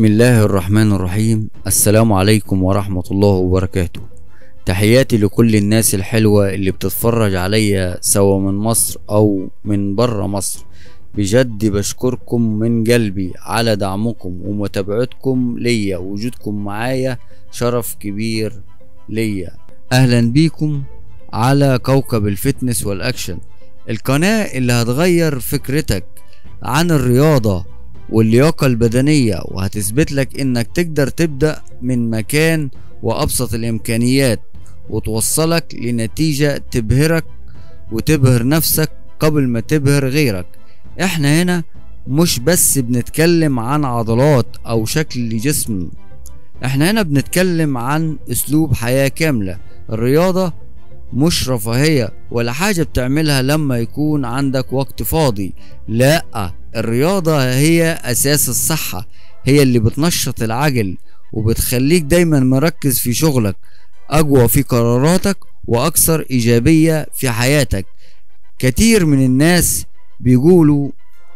بسم الله الرحمن الرحيم. السلام عليكم ورحمة الله وبركاته. تحياتي لكل الناس الحلوة اللي بتتفرج عليا سواء من مصر او من برا مصر. بجد بشكركم من قلبي على دعمكم ومتابعتكم ليا، وجودكم معايا شرف كبير ليا. اهلا بيكم على كوكب الفتنس والاكشن، القناة اللي هتغير فكرتك عن الرياضة واللياقة البدنية، وهتثبت لك انك تقدر تبدأ من مكان وابسط الامكانيات وتوصلك لنتيجة تبهرك وتبهر نفسك قبل ما تبهر غيرك. احنا هنا مش بس بنتكلم عن عضلات او شكل جسم، احنا هنا بنتكلم عن اسلوب حياة كاملة. الرياضة مش رفاهية ولا حاجة بتعملها لما يكون عندك وقت فاضي، لا، الرياضة هي اساس الصحة، هي اللي بتنشط العقل وبتخليك دايما مركز في شغلك، اقوى في قراراتك واكثر ايجابية في حياتك. كتير من الناس بيقولوا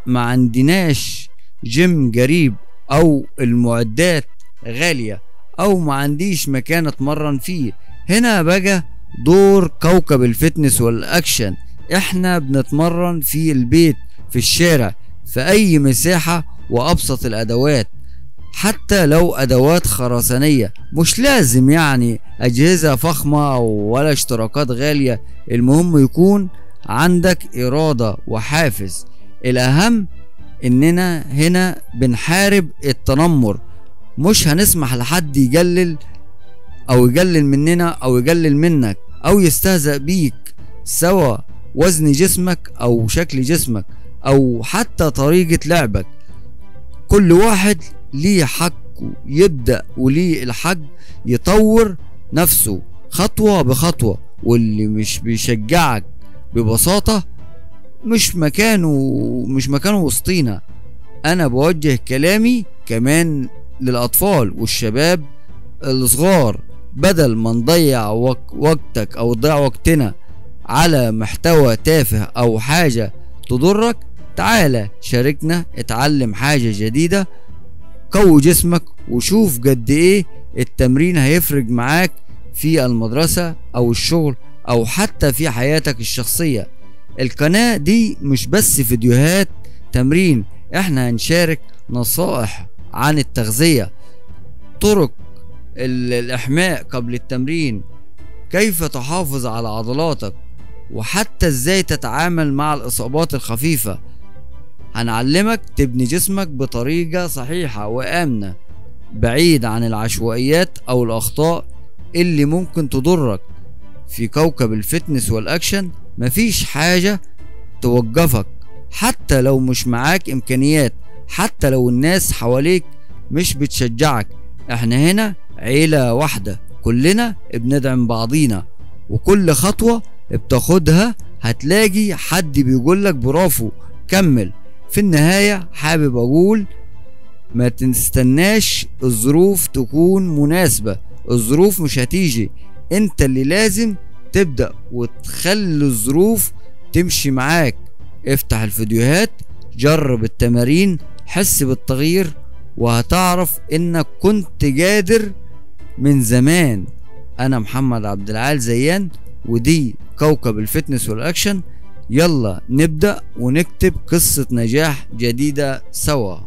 ما عندناش جيم قريب، او المعدات غالية، او ما عنديش مكان اتمرن فيه. هنا بقى دور كوكب الفتنس والاكشن. احنا بنتمرن في البيت، في الشارع، في اي مساحة وابسط الادوات، حتى لو ادوات خرسانية. مش لازم يعني اجهزة فخمة ولا اشتراكات غالية، المهم يكون عندك ارادة وحافز. الاهم اننا هنا بنحارب التنمر، مش هنسمح لحد يقلل مننا او يقلل منك او يستهزأ بيك، سواء وزن جسمك او شكل جسمك او حتى طريقة لعبك. كل واحد ليه حق يبدأ وليه الحق يطور نفسه خطوة بخطوة، واللي مش بيشجعك ببساطة مش مكانه وسطينا. انا بوجه كلامي كمان للاطفال والشباب الصغار، بدل ما نضيع وقتك او نضيع وقتنا على محتوى تافه او حاجة تضرك، تعالى شاركنا، اتعلم حاجة جديدة، قوي جسمك وشوف قد ايه التمرين هيفرق معاك في المدرسة او الشغل او حتى في حياتك الشخصية. القناة دي مش بس فيديوهات تمرين، احنا هنشارك نصائح عن التغذية، طرق الإحماء قبل التمرين، كيف تحافظ على عضلاتك، وحتى ازاي تتعامل مع الإصابات الخفيفة. هنعلمك تبني جسمك بطريقة صحيحة وآمنة، بعيد عن العشوائيات أو الأخطاء اللي ممكن تضرك. في كوكب الفتنس والأكشن مفيش حاجة توقفك، حتى لو مش معاك إمكانيات، حتى لو الناس حواليك مش بتشجعك. احنا هنا عيلة واحدة، كلنا بندعم بعضينا، وكل خطوة بتاخدها هتلاقي حد بيقولك برافو كمل. في النهاية حابب اقول ما تستناش الظروف تكون مناسبة، الظروف مش هتيجي، انت اللي لازم تبدأ وتخلي الظروف تمشي معاك. افتح الفيديوهات، جرب التمارين، حس بالتغيير، وهتعرف انك كنت قادر من زمان. انا محمد عبد العال زيان، ودي كوكب الفتنس والاكشن. يلا نبدأ ونكتب قصة نجاح جديدة سوا.